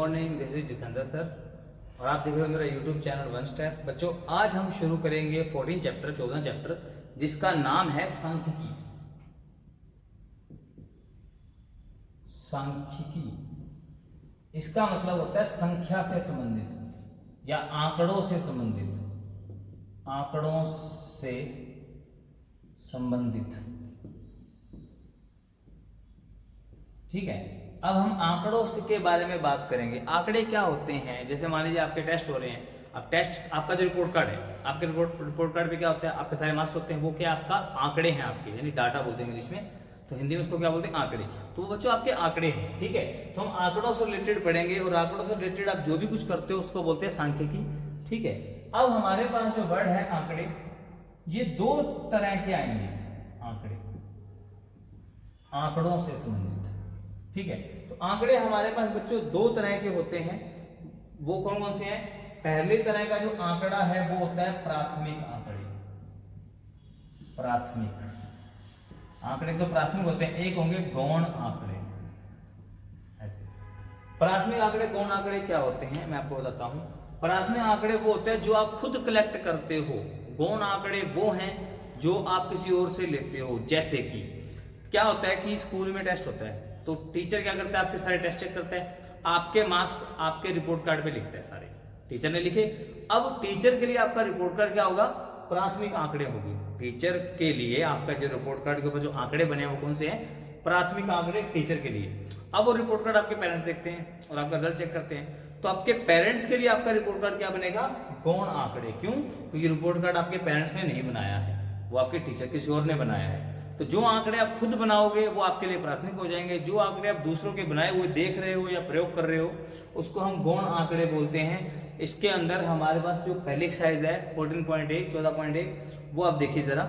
Morning, this is Jitendra sir और आप देख रहे हो मेरा यूट्यूब चैनल वन स्टेप। बच्चों आज हम शुरू करेंगे 14 चैप्टर 14 चैप्टर जिसका नाम है सांख्यिकी। सांख्यिकी इसका मतलब होता है संख्या से संबंधित या आंकड़ों से संबंधित, आंकड़ों से संबंधित। ठीक है, अब हम आंकड़ों के बारे में बात करेंगे। आंकड़े क्या होते हैं? जैसे मान लीजिए आपके टेस्ट हो रहे हैं, अब टेस्ट आपका जो रिपोर्ट कार्ड है, आपके रिपोर्ट कार्ड पे क्या होता है, आपके सारे मार्क्स होते हैं, वो क्या आपका आंकड़े हैं आपके, यानी डाटा बोलते हैं इंग्लिश में, तो हिंदी में उसको क्या बोलते हैं, आंकड़े। तो वो बच्चों आपके आंकड़े हैं। ठीक है, तो हम आंकड़ों से रिलेटेड पढ़ेंगे और आंकड़ों से रिलेटेड आप जो भी कुछ करते हो उसको बोलते हैं सांख्यिकी। ठीक है, अब हमारे पास जो वर्ड है आंकड़े, ये दो तरह के आएंगे आंकड़े, आंकड़ों से संबंधित। ठीक है, तो आंकड़े हमारे पास बच्चों दो तरह के होते हैं। वो कौन कौन से हैं? पहले तरह का जो आंकड़ा है वो होता है प्राथमिक आंकड़े। प्राथमिक आंकड़े तो प्राथमिक होते हैं, एक होंगे गौण आंकड़े। ऐसे प्राथमिक आंकड़े, गौण आंकड़े क्या होते हैं मैं आपको बताता हूं। प्राथमिक आंकड़े वो होते हैं जो आप खुद कलेक्ट करते हो। गौण आंकड़े वो हैं जो आप किसी और से लेते हो। जैसे कि क्या होता है कि स्कूल में टेस्ट होता है, तो टीचर क्या करता है, आपके सारे टेस्ट चेक करता है, आपके मार्क्स आपके रिपोर्ट कार्ड पे लिखता है, सारे टीचर ने लिखे। अब टीचर के लिए आपका रिपोर्ट कार्ड क्या होगा? प्राथमिक आंकड़े होंगे। टीचर के लिए आपका जो रिपोर्ट कार्ड के ऊपर जो आंकड़े बने हैं वो कौन से हैं? प्राथमिक आंकड़े टीचर के लिए। अब वो रिपोर्ट कार्ड आपके पेरेंट्स देखते हैं और आपका रिजल्ट चेक करते हैं, तो आपके पेरेंट्स के लिए आपका रिपोर्ट कार्ड क्या बनेगा? गौण आंकड़े। क्यों? क्योंकि रिपोर्ट कार्ड आपके पेरेंट्स ने नहीं बनाया है, वो आपके टीचर किसी और ने बनाया है। तो जो आंकड़े आप खुद बनाओगे वो आपके लिए प्राथमिक हो जाएंगे। जो आंकड़े आप दूसरों के बनाए हुए देख रहे हो या प्रयोग कर रहे हो उसको हम गौण आंकड़े बोलते हैं। इसके अंदर हमारे पास जो पहली एक्सरसाइज है 14.1 14.1 वो आप देखिए जरा।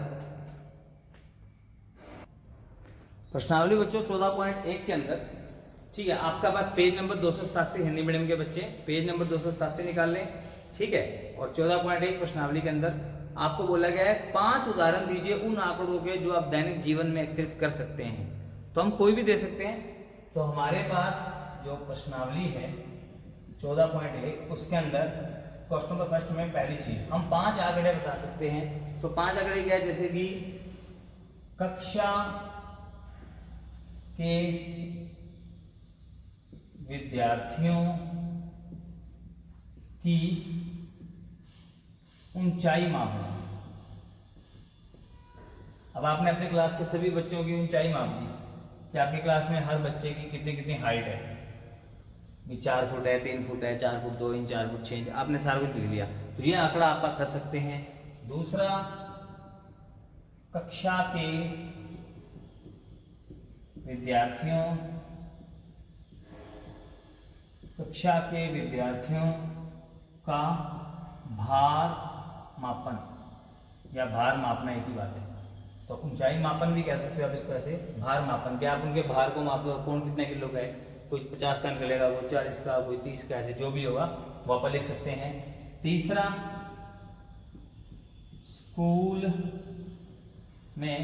प्रश्नावली बच्चों 14.1 के अंदर, ठीक है, आपका पास पेज नंबर 287, हिंदी मीडियम के बच्चे पेज नंबर 287 निकाल लें। ठीक है, और 14.1 प्रश्नावली के अंदर आपको बोला गया है 5 उदाहरण दीजिए उन आंकड़ों के जो आप दैनिक जीवन में एकत्रित कर सकते हैं। तो हम कोई भी दे सकते हैं। तो हमारे पास जो प्रश्नावली है 14.1 उसके अंदर क्वेश्चन नंबर फर्स्ट में पहली चीज हम 5 आंकड़े बता सकते हैं। तो 5 आंकड़े क्या है? जैसे कि कक्षा के विद्यार्थियों की ऊंचाई मापना। अब आपने अपने क्लास के सभी बच्चों की ऊंचाई माप दी कि आपकी क्लास में हर बच्चे की कितनी कितनी हाइट है, 4 फुट है, 3 फुट है, 4 फुट 2 इंच, 4 फुट 6 इंच, आपने सारा कुछ लिख लिया। तो ये आंकड़ा आप कर सकते हैं। दूसरा, कक्षा के विद्यार्थियों का भार मापन या भार मापना एक ही बात है। तो ऊंचाई मापन भी कह सकते हो आप इसको, ऐसे भार मापन भी आप उनके भार को माप लो, कौन कितने किलो का है, कोई 50 का निकलेगा, कोई 40 का, कोई 30 का, ऐसे जो भी होगा वो आप लिख सकते हैं। तीसरा, स्कूल में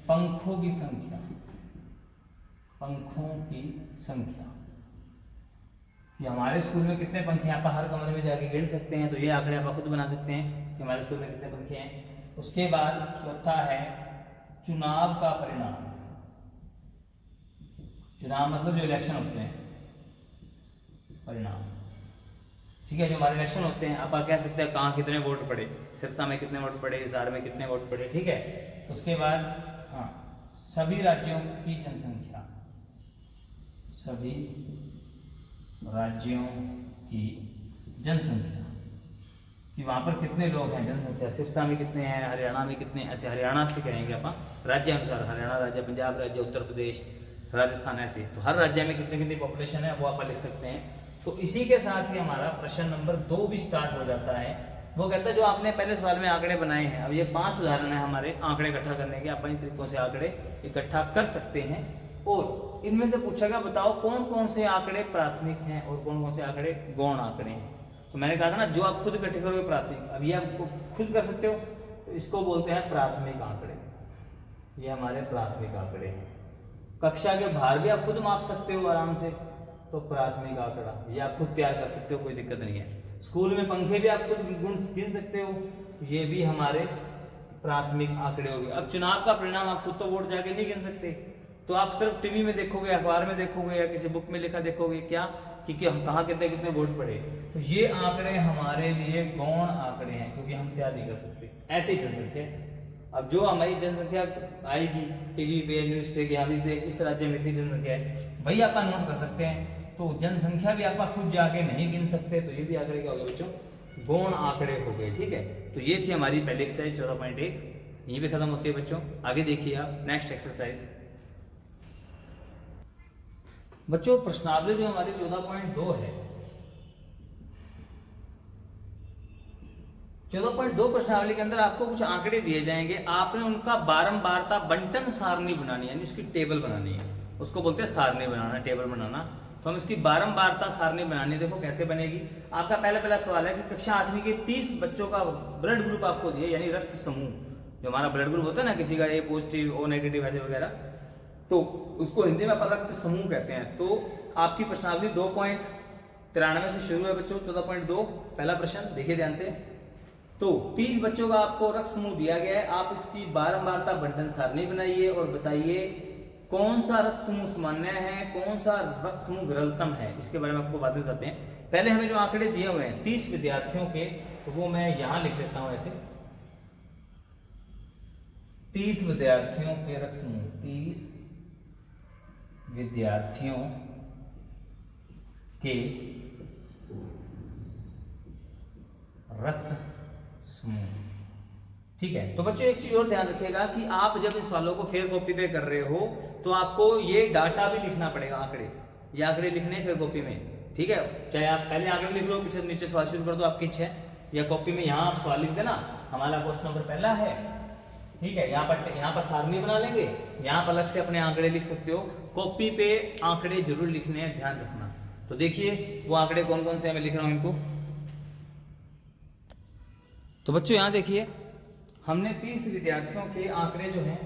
पंखों की संख्या, पंखों की संख्या कि हमारे स्कूल में कितने पंखे हैं, आप हर कमरे में जाके गिन सकते हैं। तो ये आंकड़े आप खुद बना सकते हैं कि हमारे स्कूल में कितने पंखे हैं। उसके बाद चौथा है चुनाव का परिणाम। चुनाव मतलब जो इलेक्शन होते हैं, परिणाम। ठीक है, जो हमारे इलेक्शन होते हैं, आप कह सकते हैं कहाँ कितने वोट पड़े, सिरसा में कितने वोट पड़े, हिसार में कितने वोट पड़े। ठीक है, उसके बाद हाँ, सभी राज्यों की जनसंख्या, सभी राज्यों की जनसंख्या कि वहां पर कितने लोग हैं, जनसंख्या, सिरसा में कितने हैं, हरियाणा में कितने, ऐसे हरियाणा से कहेंगे आप राज्य अनुसार, हरियाणा राज्य, पंजाब राज्य, उत्तर प्रदेश, राजस्थान, ऐसे। तो हर राज्य में कितनी कितनी पॉपुलेशन है वो आप लिख सकते हैं। तो इसी के साथ ही हमारा प्रश्न नंबर 2 भी स्टार्ट हो जाता है। वो कहता है जो आपने पहले सवाल में आंकड़े बनाए हैं, अब ये 5 उदाहरण है हमारे आंकड़े इकट्ठा करने के। आप इन तरीकों से आंकड़े इकट्ठा कर सकते हैं और इनमें से पूछा गया बताओ कौन कौन से आंकड़े प्राथमिक हैं और कौन कौन से आंकड़े गौण आंकड़े हैं। तो मैंने कहा था ना, जो आप खुद इकट्ठे करोगे प्राथमिक, अब ये आप खुद कर सकते हो, तो इसको बोलते हैं प्राथमिक आंकड़े। ये हमारे प्राथमिक आंकड़े हैं। कक्षा के भार भी आप खुद माप सकते हो आराम से, तो प्राथमिक आंकड़ा, ये आप खुद तैयार कर सकते हो, कोई दिक्कत नहीं है। स्कूल में पंखे भी आप खुद गुण गिन सकते हो, ये भी हमारे प्राथमिक आंकड़े हो गए। अब चुनाव का परिणाम आप खुद तो वोट जाके नहीं गिन सकते, तो आप सिर्फ टीवी में देखोगे, अखबार में देखोगे या किसी बुक में लिखा देखोगे क्या कि कहाँ कितने कितने वोट पड़े। तो ये आंकड़े हमारे लिए गौण आंकड़े हैं, क्योंकि हम तैयार नहीं कर सकते। ऐसे ही जनसंख्या, अब जो हमारी जनसंख्या आएगी टीवी पे न्यूज पे कि हम इस देश इस राज्य में इतनी जनसंख्या है, वही आप नोट कर सकते हैं। तो जनसंख्या भी आप खुद जाके नहीं गिन सकते, तो ये भी आंकड़े क्या हो गए बच्चों, गौण आंकड़े हो गए। ठीक है, तो ये थी हमारी पहली एक्सरसाइज 14.1, यहीं पे खत्म होती है बच्चों। आगे देखिए आप नेक्स्ट एक्सरसाइज। बच्चों प्रश्नावली जो हमारी 14.2 है, 14.2 प्रश्नावली के अंदर आपको कुछ आंकड़े दिए जाएंगे, आपने उनका बारंबारता बंटन सारणी बनानी है, यानी उसकी टेबल बनानी है, उसको बोलते हैं सारणी बनाना, टेबल बनाना। तो हम इसकी बारंबारता सारणी बनानी है। देखो कैसे बनेगी। आपका पहला सवाल है कि कक्षा 8वीं के 30 बच्चों का ब्लड ग्रुप आपको दिया, यानी रक्त समूह, जो हमारा ब्लड ग्रुप होता है ना, किसी का ए पॉजिटिव ओ नेगेटिव ऐसे वगैरह, तो उसको हिंदी में अपन रक्त समूह कहते हैं। तो आपकी प्रश्नावली 2.93 से शुरू है बच्चों। 14.2 पहला प्रश्न देखिए ध्यान से। तो 30 बच्चों का आपको रक्त समूह दिया गया है, आप इसकी बारंबारता बंटन सारणी बनाइए और बताइए कौन सा रक्त समूह सामान्य है, कौन सा रक्त समूह विरलतम है। इसके बारे में आपको बात बताते हैं। पहले हमें जो आंकड़े दिए हुए हैं 30 विद्यार्थियों के, तो वो मैं यहां लिख लेता हूं ऐसे, 30 विद्यार्थियों के रक्त समूह, 30 विद्यार्थियों के रक्त समूह। ठीक है, तो बच्चों एक चीज और ध्यान रखिएगा कि आप जब इन सवालों को फेयर कॉपी पे कर रहे हो तो आपको ये डाटा भी लिखना पड़ेगा, आंकड़े, ये आंकड़े लिखने फेयर कॉपी में। ठीक है, चाहे आप पहले आंकड़े लिख लो, पीछे नीचे सवाल शुरू कर दो, आपकी इच्छा है, या कॉपी में यहाँ आप सवाल लिख देना, हमारा क्वेश्चन नंबर पहला है। ठीक है, यहाँ पर सारणी बना लेंगे, यहाँ पर अलग से अपने आंकड़े लिख सकते हो। कॉपी पे आंकड़े जरूर लिखने हैं, ध्यान रखना। तो देखिए वो आंकड़े कौन कौन से मैं लिख रहा हूं इनको। तो बच्चों यहाँ देखिए, हमने 30 विद्यार्थियों के आंकड़े जो हैं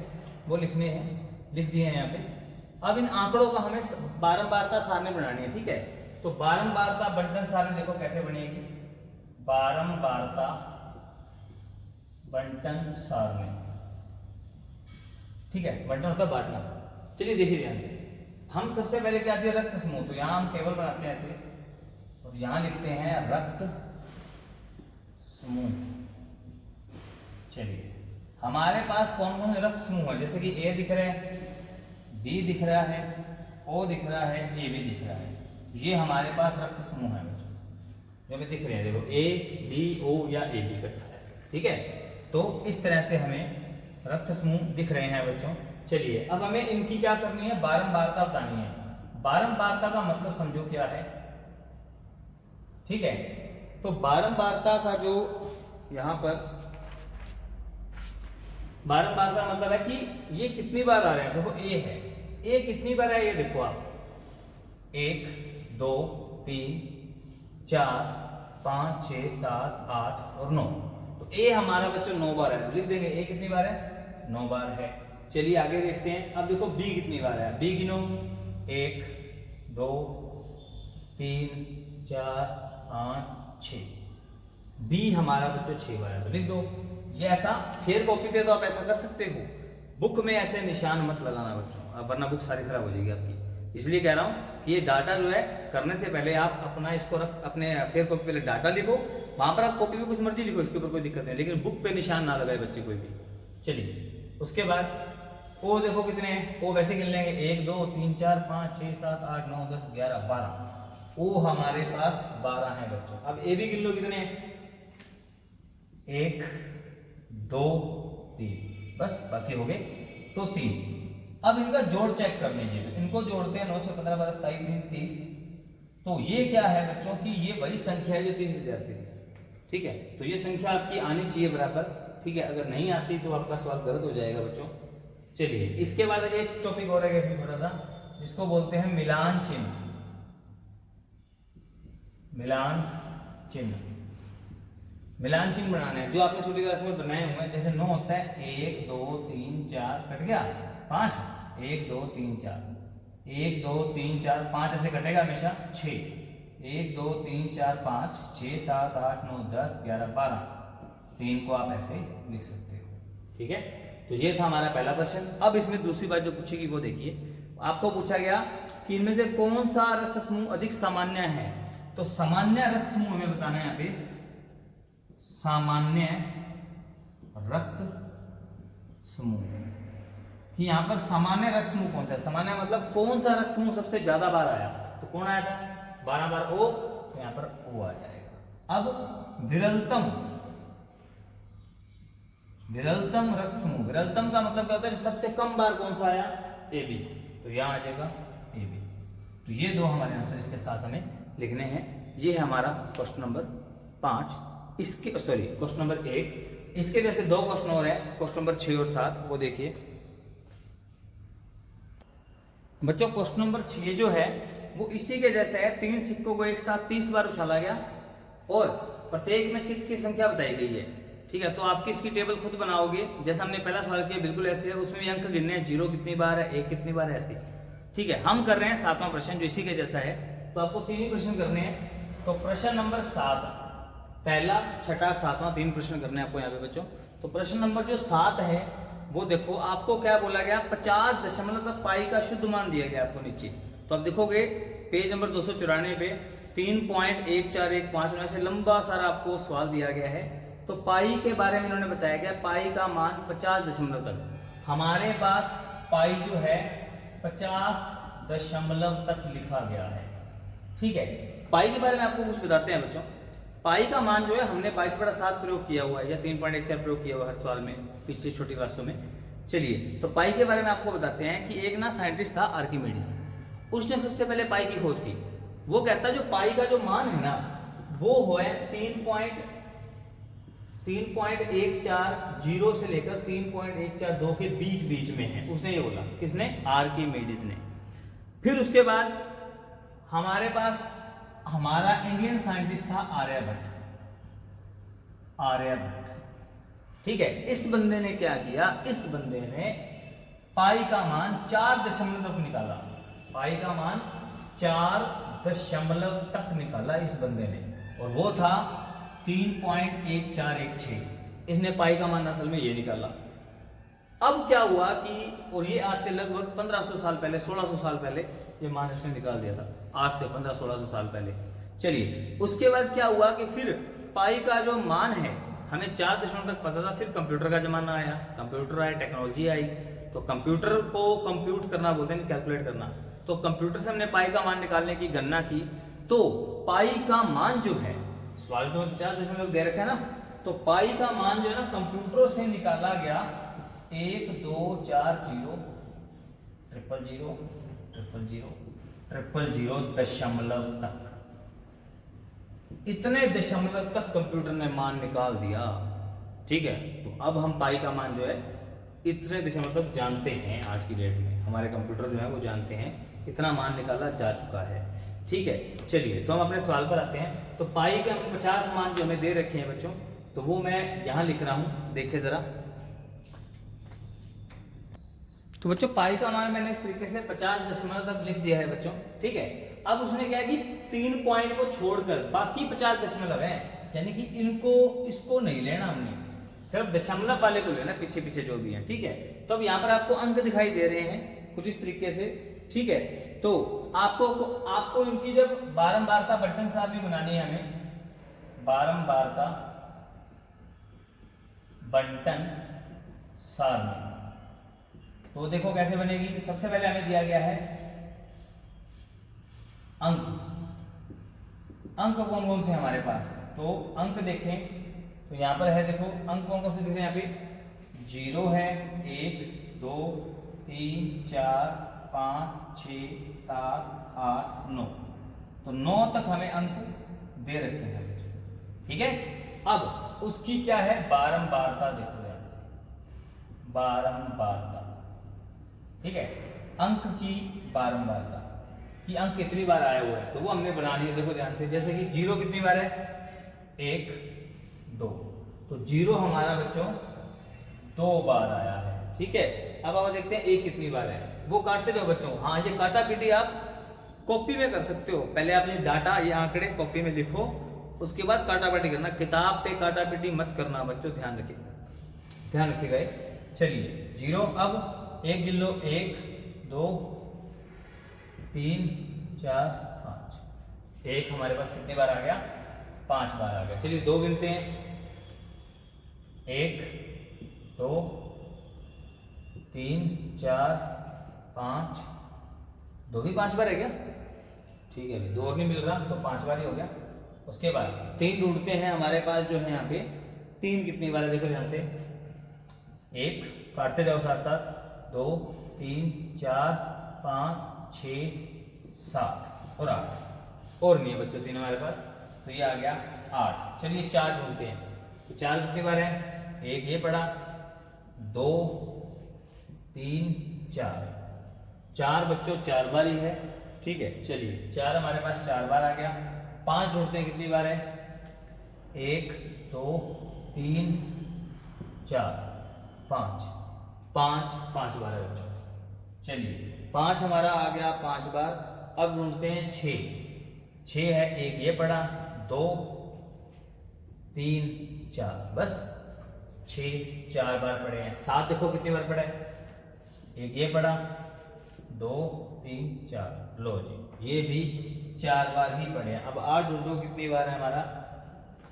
वो लिखने हैं, लिख दिए हैं यहाँ पे। अब इन आंकड़ों का हमें बारंबारता सारणी बनानी है। ठीक है, तो बारंबारता बंटन सारणी देखो कैसे बनेगी। बारंबारता बंटन सारणी, ठीक है, बंटन होता है बांटना। चलिए देखिए ध्यान से, हम सबसे पहले क्या दिया, रक्त समूह। तो यहाँ हम टेबल बनाते हैं ऐसे, और यहाँ लिखते हैं रक्त समूह। चलिए हमारे पास कौन कौन से रक्त समूह है, जैसे कि ए दिख रहा है, बी दिख रहा है, ओ दिख रहा है, ए भी दिख रहा है। ये हमारे पास रक्त समूह है बच्चों, जो भी दिख रहे हैं, देखो ए बी ओ या ए बी इकट्ठा ऐसे। ठीक है, तो इस तरह से हमें रक्त समूह दिख रहे हैं बच्चों। चलिए अब हमें इनकी क्या करनी है, बारंबारता बतानी है। बारंबारता का मतलब समझो क्या है। ठीक है, तो बारंबारता का जो यहाँ पर बारंबारता मतलब है कि ये कितनी बार आ रहे हैं। देखो ए है, ए कितनी बार है ये देखो आप, 1 2 3 4 5 6 7 8 और 9। तो ए हमारा बच्चों 9 बार है, तो लिख देंगे ए कितनी बार है, 9 बार है। चलिए आगे देखते हैं। अब देखो बी कितनी बार है, बी गिनो, 1 2 3 4 5 6। बी हमारा बच्चों 6 बार है, तो लिख दो। ये ऐसा फेयर कॉपी पे तो आप ऐसा कर सकते हो, बुक में ऐसे निशान मत लगाना बच्चों, अब वरना बुक सारी खराब हो जाएगी आपकी। इसलिए कह रहा हूँ कि ये डाटा जो है करने से पहले आप अपना इसको अपने फेयर कॉपी पे डाटा लिखो, वहां पर आप कॉपी में कुछ मर्जी लिखो, इसके ऊपर कोई दिक्कत नहीं, लेकिन बुक पे निशान ना लगाए बच्चे कोई भी। चलिए उसके बाद ओ देखो कितने हैं, ओ वैसे गिन लेंगे, 1 2 3 4 5 6 7 8 9 10 11 12। ओ हमारे पास 12 है बच्चों। अब ए भी गिन लो कितने हैं, 1 2 3, बस बाकी हो गए तो 3। अब इनका जोड़ चेक कर लीजिए, तो इनको जोड़ते हैं 9 से 15 12 27 3 30। तो ये क्या है बच्चों की, ये वही संख्या है जो 30 विद्यार्थी थी। ठीक है, तो ये संख्या आपकी आनी चाहिए बराबर। ठीक है, अगर नहीं आती तो आपका सवाल गलत हो जाएगा बच्चों। चलिए इसके बाद एक टॉपिक और है इसमें छोटा सा, जिसको बोलते हैं मिलान चिन्ह। मिलान चिन्ह, मिलान चिन्ह बनाना है, जो आपने छोटी क्लास में बनाए हुए हैं। जैसे 9 होता है 1 2 3 4 कट गया 5, 1 2 3 4। 1 2 3 4 5 ऐसे कटेगा हमेशा 6, 1 2 3 4 5 6 7 8 9 10 11 12, 3 को आप ऐसे लिख सकते हो। ठीक है, तो ये था हमारा पहला प्रश्न। अब इसमें दूसरी बात जो पूछेगी वो देखिए, आपको पूछा गया कि इनमें से कौन सा रक्त समूह अधिक सामान्य है। तो सामान्य रक्त समूह हमें बताना है यहाँ पे, सामान्य रक्त समूह कि यहाँ पर सामान्य रक्त समूह कौन सा है। सामान्य मतलब कौन सा रक्त समूह सबसे ज्यादा बार आया, तो कौन आया था 12 बार O, तो यहाँ पर O आ जाएगा। अब विरलतम, विरलतम रक्त समूह, विरलतम का मतलब क्या होता है, सबसे कम बार कौन सा आया, AB, तो यहाँ आ जाएगा AB। तो ये दो हमारे आंसर इसके साथ हमें लिखने हैं। ये है हमारा क्वेश्चन नंबर 5। इसके क्वेश्चन नंबर 8। इसके जैसे दो क्वेश्चन और हैं, क्वेश्चन नंबर 6 और 7, वो देखिए बच्चों। क्वेश्चन नंबर 6 जो है वो इसी के जैसा है, 3 सिक्कों को एक साथ 30 बार उछाला गया और प्रत्येक में चित्त की संख्या बताई गई है। ठीक है, तो आपकी इसकी टेबल खुद बनाओगे, जैसा हमने पहला सवाल किया बिल्कुल ऐसे है। उसमें भी अंक गिनने हैं, 0 कितनी बार है, 1 कितनी बार है, ऐसे। ठीक है, हम कर रहे हैं 7वां प्रश्न जो इसी के जैसा है। तो आपको 3 ही प्रश्न करने हैं। तो प्रश्न नंबर 7, पहला, छठा, 7वां 3 प्रश्न करने हैं आपको यहाँ पे बच्चों। तो प्रश्न नंबर जो 7 है वो देखो, आपको क्या बोला गया, 50 दशमलव तक पाई का शुद्ध मान दिया गया आपको नीचे। तो आप देखोगे पेज नंबर 294 पे 3.1415 में से लंबा सारा आपको सवाल दिया गया है। तो पाई के बारे में इन्होंने बताया गया, पाई का मान 50 दशमलव तक। हमारे पास पाई जो है 50 दशमलव तक लिखा गया है। ठीक है, पाई के बारे में आपको कुछ बताते हैं बच्चों। पाई का मान जो है हमने 22/7 प्रयोग किया हुआ है या 3.14 प्रयोग किया हुआ है हर सवाल में, पिछली छोटी क्लासों में। चलिए, तो पाई के बारे में आपको बताते हैं कि एक ना साइंटिस्ट था आर्किमिडीज, उसने सबसे पहले पाई की खोज की। वो कहता है जो पाई का जो मान है ना वो है 3.140 से लेकर 3.142 के बीच में है। उसने ये बोला, किसने, आर्किमिडीज ने। फिर उसके बाद हमारे पास हमारा इंडियन साइंटिस्ट था आर्यभट्ट, आर्यभट्ट। ठीक है, इस बंदे ने क्या किया, इस बंदे ने पाई का मान 4 दशमलव तक निकाला। पाई का मान 4 दशमलव तक निकाला इस बंदे ने, और वो था 3.1416। इसने पाई का मान असल में ये निकाला। अब क्या हुआ कि, और ये आज से लगभग 1500 साल पहले, 1600 साल पहले ये मान इसने निकाल दिया था, आज से 1500-1600 साल पहले। चलिए, उसके बाद क्या हुआ कि फिर पाई का जो मान है हमें 4 दशमलव तक पता था। फिर कंप्यूटर का जमाना आया, कंप्यूटर आया, टेक्नोलॉजी आई, तो कंप्यूटर को कंप्यूट करना बोलते हैं, कैलकुलेट करना। तो कंप्यूटर से हमने पाई का मान निकालने की गणना की। तो पाई का मान जो है, सवाल में 50 दशमलव दे रखा है ना, तो पाई का मान जो है ना कंप्यूटरों से निकाला गया 1 2 4 0 0 0 0 0 दशमलव तक। इतने दशमलव तक कंप्यूटर ने मान निकाल दिया। ठीक है, तो अब हम पाई का मान जो है इतने दशमलव तक जानते हैं। आज की डेट में हमारे कंप्यूटर जो है वो जानते हैं, इतना मान निकाला जा चुका है। ठीक है, चलिए, तो हम अपने सवाल पर आते हैं। तो पाई के 50 मान जो हमें दे रखे हैं बच्चों, तो वो मैं यहां लिख रहा हूं, देखिए जरा। तो बच्चों पाई का मान मैंने इस तरीके से 50 दशमलव तक लिख दिया है बच्चों। ठीक है, अब उसने क्या कि 3 पॉइंट को छोड़कर बाकी 50 दशमलव है, यानी कि इनको, इसको नहीं लेना हमने, सिर्फ दशमलव वाले को लेना, पीछे पीछे जो भी है। ठीक है, तो अब यहाँ पर आपको अंक दिखाई दे रहे हैं कुछ इस तरीके से। ठीक है, तो आपको इनकी जब बारंबारता बंटन सारणी बनानी है, हमें बारंबारता बंटन सारणी, तो देखो कैसे बनेगी। सबसे पहले हमें दिया गया है अंक। अंक कौन कौन से हमारे पास, तो अंक देखें तो यहाँ पर है, देखो अंक कौन कौन से दिख रहे हैं यहाँ पे, 0 है, 1 2 3 4 5 6 7 8 9, तो 9 तक हमें अंक दे रखे हैं। ठीक है, अब उसकी क्या है बारंबारता, देखो ध्यान से, बारंबारता। ठीक है, अंक की बारंबारता कि अंक कितनी बार आया हुआ है, तो वो हमने बना लिया। देखो ध्यान से, जैसे कि 0 कितनी बार है, 1 2, तो 0 हमारा बच्चों 2 बार आया है। ठीक है, अब आप देखते हैं एक कितनी बार है, वो काटते जाओ बच्चों। हाँ, ये काटा पीटी आप कॉपी में कर सकते हो। पहले आप ये डाटा, ये आंकड़े कॉपी में लिखो, उसके बाद काटा पीटी करना। किताब पे काटा पीटी मत करना बच्चों, ध्यान रखिएगा, ध्यान रखिएगा। चलिए 0। अब 1 गिन लो, 1 2 3 4 5। 1 हमारे पास कितनी बार आ गया? 5 बार आ गया। चलिए 2 गिनते हैं, 1 2 3 4 5। 2 भी 5 बार है क्या? ठीक है, 2 और नहीं मिल रहा तो 5 बार ही हो गया। उसके बाद 3 ढूंढते हैं, हमारे पास जो है यहाँ पे 3 कितनी बार है, देखो ध्यान से। 1 काटते जाओ साथ साथ, 2 3 4 5 6 7 और 8। और नहीं है बच्चों 3 हमारे पास, तो ये आ गया 8। चलिए 4 ढूंढते हैं, तो 4 कितनी बार है? 1 ये पड़ा, 2 3 4। 4 बच्चों 4 बार ही है, ठीक है। चलिए 4 हमारे पास 4 बार आ गया। 5 ढूंढते हैं, कितनी बार है? 1 2 3 4 5। 5 बार है बच्चों। चलिए 5 हमारा आ गया 5 बार। अब ढूंढते हैं 6 है, 1 ये पड़ा, 2 3 4, बस 6 4 बार पड़े हैं। 7 देखो कितनी बार पड़ा है? 1 ये पड़ा, 2 3 4, लो जी ये भी 4 बार ही पड़े हैं। अब 8 ढूंढो, कितनी बार है हमारा?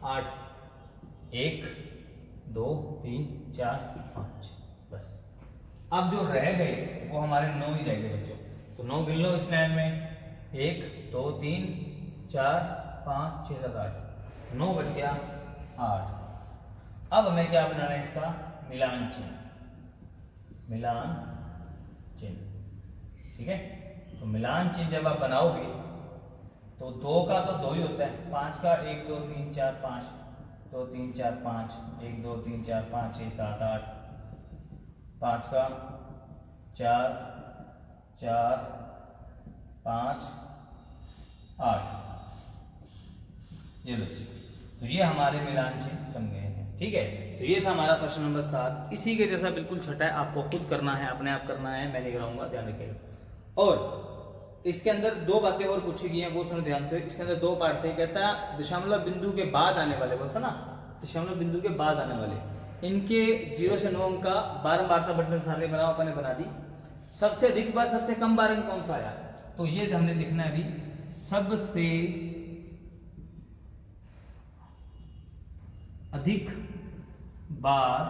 8 1 2 3 4 5, बस। अब जो रह गए वो हमारे 9 ही रह गए बच्चों, तो 9 गिन लो इस लाइन में। 1 2 3 4 5 6 7 8, 9 बच गया 8। अब हमें क्या बनाना है? इसका मिलान चिन्ह, मिलान चिन्ह, ठीक है। तो मिलान चिन्ह जब आप बनाओगे तो 2 का तो 2 ही होता है, 5 का 1 2 3 4 5, 2 3 4 5, 1 2 3 4 5 6 7 8, 5 का 4 4 5 8, ये लो। तो ये हमारे मिलान चिन्ह बन गए हैं, ठीक है। तो ये था हमारा प्रश्न नंबर 7। इसी के जैसा बिल्कुल छठा है, आपको खुद करना है, अपने आप करना है, मैं नहीं कराऊंगा, ध्यान रखिएगा। और इसके अंदर 2 बातें और पूछी गई हैं, वो सुनो ध्यान से। इसके अंदर 2 पार्ट थे। कहता है दशमलव बिंदु के बाद आने वाले, बोलता ना दशमलव बिंदु के बाद आने वाले, इनके 0 से 9 अंक का बारंबारता बढ़ने सारे बनाओ, अपने बना दी। सबसे अधिक बार सबसे कम बार अंक कौन सा आया? तो ये हमने लिखना है अभी, सबसे अधिक बार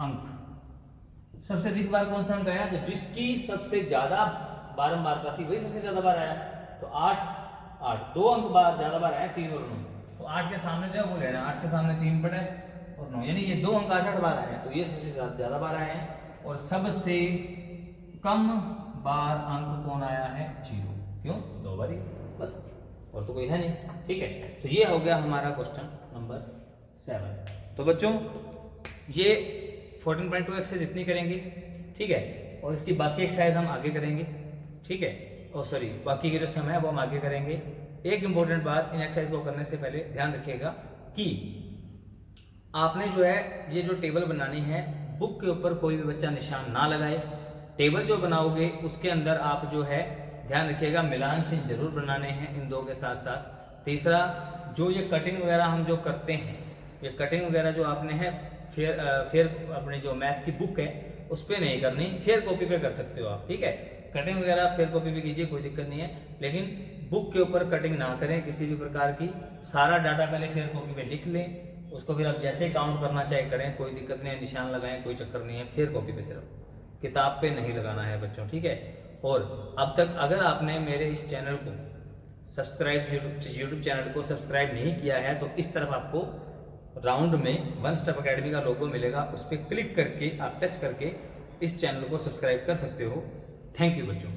अंक। सबसे अधिक बार कौन सा अंक आया? तो जिसकी सबसे ज्यादा बारंबारता थी वही सबसे ज्यादा बार आया। तो 8 2 अंक बार ज्यादा बार आया, 3 और 9। तो 8 के सामने जो है वो लेना, 8 के सामने 3 पड़े और 9, यानी ये 2 अंक 8 बार आए हैं, तो ये सबसे ज्यादा बार आए हैं। और सबसे कम बार अंक कौन आया है? 0। क्यों? 2 बार ही, बस, और तो कोई है नहीं, ठीक है। तो ये हो गया हमारा क्वेश्चन नंबर 7। तो बच्चों ये 14.2 एक्सरसाइज इतनी करेंगे, ठीक है। और इसकी बाकी एक्सरसाइज हम आगे करेंगे, ठीक है। और सॉरी, बाकी के जो समय है वो हम आगे करेंगे। एक इंपॉर्टेंट बात, इन एक्सरसाइज को करने से पहले ध्यान रखिएगा कि आपने जो है ये जो टेबल बनानी है, बुक के ऊपर कोई भी बच्चा निशान ना लगाए। टेबल जो बनाओगे उसके अंदर आप जो है ध्यान रखिएगा मिलान चिन्ह जरूर बनाने हैं इन 2 के साथ साथ। तीसरा, जो ये कटिंग वगैरह हम जो करते हैं, ये कटिंग वगैरह जो आपने है फेयर अपनी जो मैथ की बुक है उस पर नहीं करनी, फेयर कॉपी पे कर सकते हो आप, ठीक है। कटिंग वगैरह फेयर कॉपी पे कीजिए, कोई दिक्कत नहीं है, लेकिन बुक के ऊपर कटिंग ना करें किसी भी प्रकार की। सारा डाटा पहले फेयर कॉपी पे लिख लें, उसको फिर आप जैसे काउंट करना चाहे करें, कोई दिक्कत नहीं है, निशान लगाएं, कोई चक्कर नहीं है। फेयर कॉपी पे सिर्फ, किताब पे नहीं लगाना है बच्चों, ठीक है। और अब तक अगर आपने मेरे इस चैनल को सब्सक्राइब, यूट्यूब चैनल को सब्सक्राइब नहीं किया है, तो इस तरफ आपको राउंड में वन स्टेप अकेडमी का लोगो मिलेगा, उस पर क्लिक करके आप टच करके इस चैनल को सब्सक्राइब कर सकते हो। थैंक यू बच्चों।